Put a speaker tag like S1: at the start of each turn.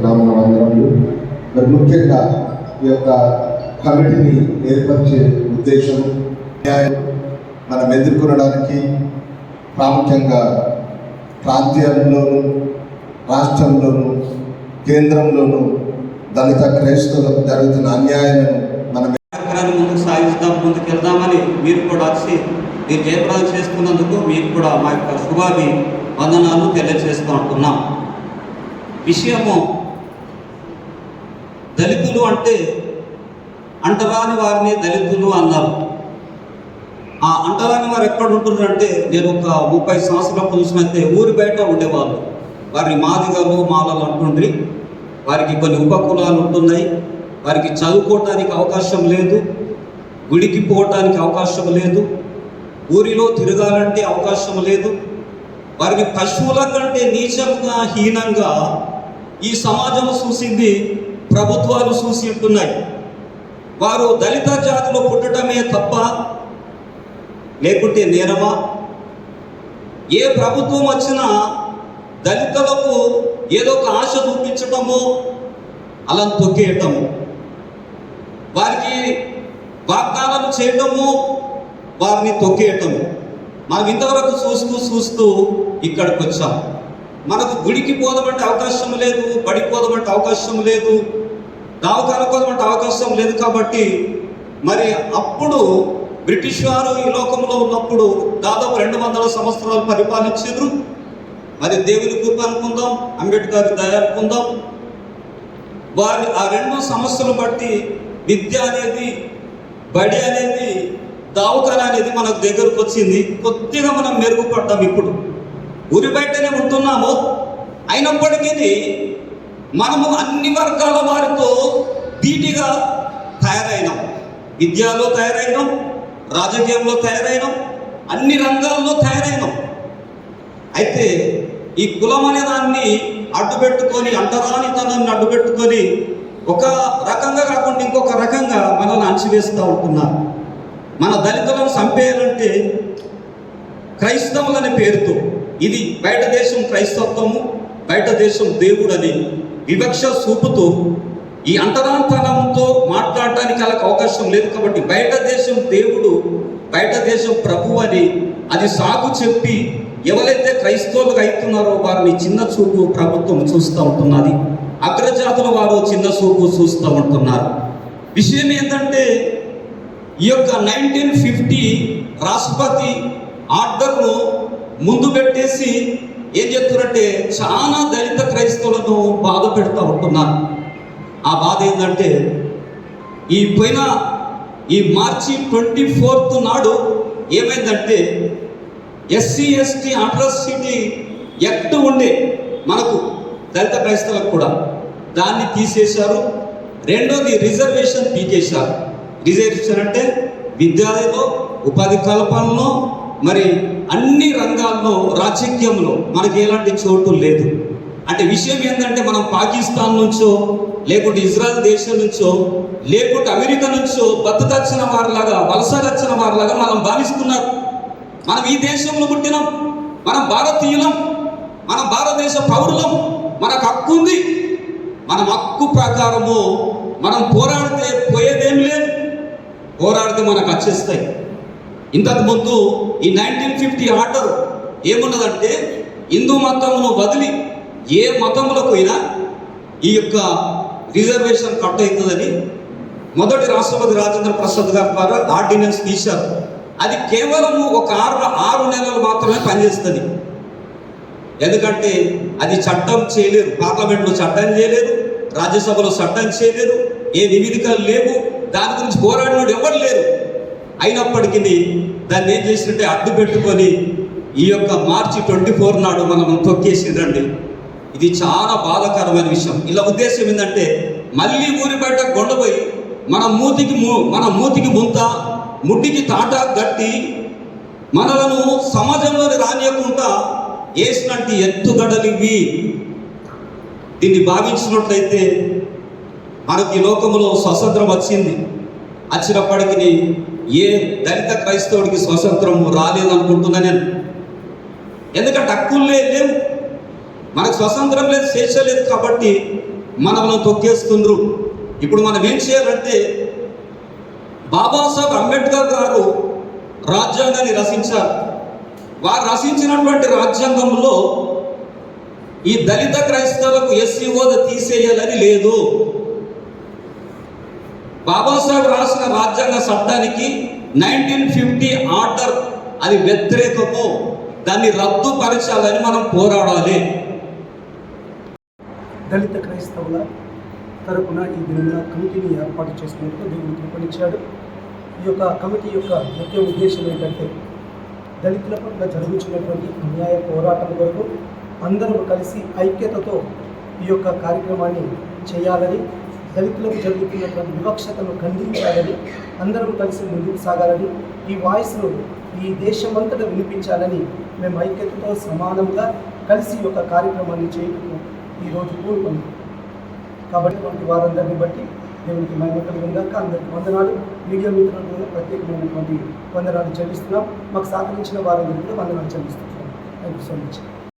S1: నామ వందనములు. మరి ముఖ్యంగా ఈ యొక్క కమిటీని ఏర్పరిచే ఉద్దేశం మనం ఎదుర్కొనడానికి ప్రాముఖ్యంగా ప్రాంతీయంలోను, రాష్ట్రంలోను, కేంద్రంలోను దళిత క్రైస్తవులకు జరుగుతున్న అన్యాయాలను మనం
S2: ముందుకు సాగిస్తాం, ముందుకు వెళ్దామని మీరు కూడా వచ్చి మీరు జయప్రదం చేసుకున్నందుకు మీకు కూడా మా యొక్క శుభాభివందనాలు తెలియజేస్తూ ఉంటున్నాం. విషయము దళితులు అంటే అంటరాని వారిని దళితులు అన్నారు. ఆ అంటరాని వారు ఎక్కడ ఉంటున్నారంటే, నేను ఒక 30 సంవత్సరాల చూసినైతే ఊరి బయట ఉండేవాళ్ళు. వారిని మాదిగలు మాలలు అంటుండ్రి. వారికి కొన్ని ఉపకులాలు ఉంటున్నాయి. వారికి చదువుకోవటానికి అవకాశం లేదు, గుడికి పోవటానికి అవకాశం లేదు, ఊరిలో తిరగాలంటే అవకాశం లేదు. వారిని పశువుల కంటే నీచంగా, హీనంగా ఈ సమాజం చూసింది, ప్రభుత్వాలు చూసి ఉంటున్నాయి. వారు దళిత జాతిలో పుట్టడమే తప్ప లేకుంటే నేరమా? ఏ ప్రభుత్వం వచ్చినా దళితులకు ఏదో ఒక ఆశ చూపించటము, అలా తొక్కేయటము, వారికి వాగ్దానాలు చేయటము, వారిని తొక్కేయటము. మనం ఇంతవరకు చూస్తూ ఇక్కడికి వచ్చాం. మనకు గుడికి పోదామంటే అవకాశం లేదు, బడికి పోదామంటే అవకాశం లేదు, దవాఖానకు పోదామంటే అవకాశం లేదు. కాబట్టి మరి అప్పుడు బ్రిటిష్ వారు ఈ లోకంలో ఉన్నప్పుడు దాదాపు 200 సంవత్సరాలు పరిపాలించారు. మరి దేవుని కృప అనుకుందాం, అంబేద్కర్ దయ అనుకుందాం. వారి ఆ 2 సంవత్సరాలు బట్టి విద్య అనేది, బడి అనేది, దవాఖాన అనేది మనకు దగ్గరకు వచ్చింది. కొద్దిగా మనం మెరుగుపడ్డాం. ఇప్పుడు ఊరి బయటనే ఉంటున్నాము. అయినప్పటికీ మనము అన్ని వర్గాల వారితో ధీటుగా తయారైనాం. విద్యలో తయారైనాం, రాజకీయంలో తయారైనాం, అన్ని రంగాల్లో తయారైనాం. అయితే ఈ కులం అనే దాన్ని అడ్డుపెట్టుకొని, అంటరానితనాన్ని అడ్డుపెట్టుకొని ఒక రకంగా కాకుండా ఇంకొక రకంగా మనల్ని అణచివేస్తూ ఉంటున్నారు. మన దళితులను చంపేయాలంటే క్రైస్తవులనే పేరుతో, ఇది బయట దేశం క్రైస్తవత్వము, బయట దేశం దేవుడు అని వివక్ష చూపుతూ ఈ అంటరాంతరంతో మాట్లాడడానికి వాళ్ళకి అవకాశం లేదు. కాబట్టి బయట దేశం దేవుడు, బయట దేశం ప్రభు అని అది సాగు చెప్పి ఎవరైతే క్రైస్తవులుగా అవుతున్నారో వారిని చిన్న చూపు ప్రభుత్వం చూస్తూ ఉంటున్నది. అగ్రజాతుల వారు చిన్న చూపు చూస్తూ ఉంటున్నారు. విషయం ఏంటంటే, ఈ యొక్క 1950 రాష్ట్రపతి ఆర్డర్ను ముందు పెట్టేసి ఏం చెప్తున్నారంటే చాలా దళిత క్రైస్తవులను బాధ పెడుతూ ఉంటున్నారు. ఆ బాధ ఏంటంటే, ఈ మార్చి 24th నాడు ఏమైందంటే, ఎస్సీ ఎస్టీ అట్రాసిటీ యాక్ట్ ఉండే మనకు దళిత క్రైస్తవులకు కూడా, దాన్ని తీసేశారు. రెండోది రిజర్వేషన్ పీకేశారు. రిజర్వేషన్ అంటే విద్యాలయంలో, ఉపాధి కల్పనలో, మరి అన్ని రంగాల్లో, రాజకీయంలో మనకి ఎలాంటి చోటు లేదు. అంటే విషయం ఏంటంటే, మనం పాకిస్తాన్ నుంచో, లేకుంటే ఇజ్రాయెల్ దేశం నుంచో, లేకుంటే అమెరికా నుంచో బతుకచ్చిన వారిలాగా, వలసగచ్చిన వారిలాగా మనం భావిస్తున్నారు. మనం ఈ దేశంలో పుట్టినాం, మనం భారతీయులం, మనం భారతదేశ పౌరులం, మనకు హక్కు ఉంది. మన హక్కు ప్రకారము మనం పోరాడితే పోయేదేమి లేదు, పోరాడితే మనకు వచ్చేస్తాయి. ఇంతకు ముందు ఈ 1950 ఆర్డర్ ఏమున్నదంటే, హిందూ మతమును వదిలి ఏ మతంలో పోయినా ఈ యొక్క రిజర్వేషన్ కట్ అవుతుందని మొదటి రాష్ట్రపతి రాజేంద్ర ప్రసాద్ గారి ద్వారా ఆర్డినెన్స్ తీశారు. అది కేవలము ఒక 6 నెలలు మాత్రమే పనిచేస్తుంది. ఎందుకంటే అది చట్టం చేయలేరు, పార్లమెంట్లో చట్టం చేయలేరు, రాజ్యసభలో చట్టం చేయలేరు, ఏ నివేదికలు లేవు, దాని గురించి పోరాడినోడు ఎవరు లేరు. అయినప్పటికీ దాన్ని ఏం చేసినట్టే అడ్డు పెట్టుకొని ఈ యొక్క మార్చి 24 నాడు మనం తొక్కేసిందండి. ఇది చాలా బాధాకరమైన విషయం. ఇలా ఉద్దేశం ఏంటంటే, మళ్ళీ ఊరి బయట గొండపోయి మన మూతికి ముంత, ముడ్డికి తాట గట్టి మనలను సమాజంలోని రానియకుండా వేసినట్టు ఎత్తుగడలు ఇవి. దీన్ని భావించినట్లయితే మనకి ఈ లోకంలో స్వతంత్రం వచ్చినప్పటికీ ఏ దళిత క్రైస్తవుడికి స్వతంత్రం రాలేదనుకుంటున్నా నేను. ఎందుకంటే హక్కులే లేవు. మనకు స్వతంత్రం లేదు, స్వేచ్ఛ లేదు కాబట్టి మనల్ని తొక్కేస్తుండ్రు. ఇప్పుడు మనం ఏం చేయాలంటే, బాబాసాహెబ్ అంబేద్కర్ గారు రాజ్యాంగాన్ని రచించారు. వారు రచించినటువంటి రాజ్యాంగంలో ఈ దళిత క్రైస్తవులకు ఎస్సీ హోదా తీసేయాలని లేదు. బాబాసాహెబ్ రాసిన రాజ్యాంగ చట్టానికి 1950 ఆర్డర్ అది వ్యతిరేకము, దాన్ని రద్దుపరచాలని మనం పోరాడాలి.
S3: దళిత క్రైస్తవుల తరపున ఈ దిన కమిటీని ఏర్పాటు చేసినట్టు దేవుడు పిలుపునిచ్చాడు. ఈ యొక్క కమిటీ యొక్క ముఖ్య ఉద్దేశం ఏంటంటే, దళితుల పట్ల జరుగుతున్నటువంటి అన్యాయ పోరాటం వరకు అందరూ కలిసి ఐక్యతతో ఈ యొక్క కార్యక్రమాన్ని చేయాలని, దళితులకు జరుగుతున్నటువంటి వివక్షతను ఖండించాలని, అందరం కలిసి ముందుకు సాగాలని, ఈ వాయిస్ను ఈ దేశమంతటా వినిపించాలని మేము ఐక్యతతో సమానంగా కలిసి ఈ యొక్క కార్యక్రమాన్ని చేయటకు ఈరోజు కూడుకున్నాం. కాబట్టి వారందరిని బట్టి దేవునికి మహిమ కలుగుగాక. అందరికీ వందనాలు. మీడియా మిత్రులకు కూడా ప్రత్యేకమైనటువంటి వందనాలు చెల్లిస్తున్నాం. మాకు సహకరించిన వారందరికీ కూడా వందనాలు చెల్లిస్తున్నాం. Thank you so much.